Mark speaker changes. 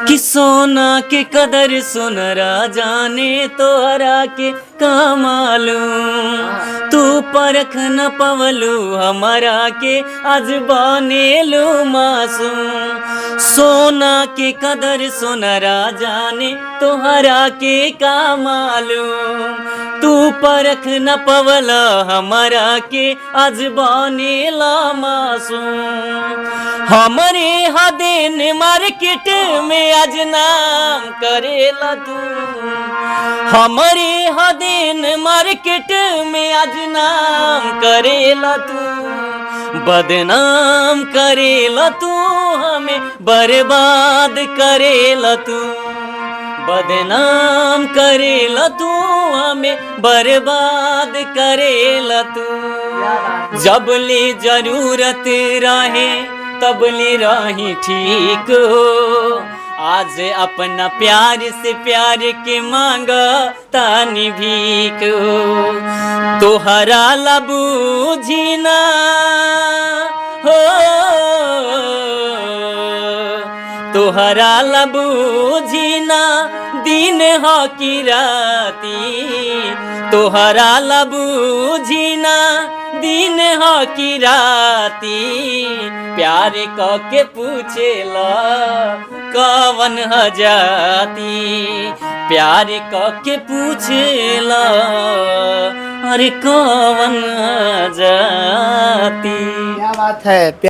Speaker 1: कि सोना के कदर सुनरा जाने तोहरा के का मालूम। तू परख न पवलू हमारा के आज बनेलू मासूम। सोना के कदर सुनरा जाने तोहरा के का मालूम। तू परख न पवला हमारा के आज बनेला मासूम। हमारे हदेन मार्केट में आज नाम करेला तू। हमारे हदेन मार्केट में आज नाम करेला तू। बदनाम करेला तू हमें बर्बाद करेला तू। बदनाम करेला तू हमें बर्बाद करेला तू। जबली जरूरत रहे तबली रही ठीक हो। आज अपना प्यार से प्यार के मांगा तानी भीख हो। तोहरा लबूझी ना हो। तोहरा लबूझी ना दिन हो की राती। तोहरा लबूझी ना दिन हो की राती। प्यार के पूछेला कवन ह जाती। प्यार के पूछेला अरे कवन ह जाती।
Speaker 2: क्या बात है।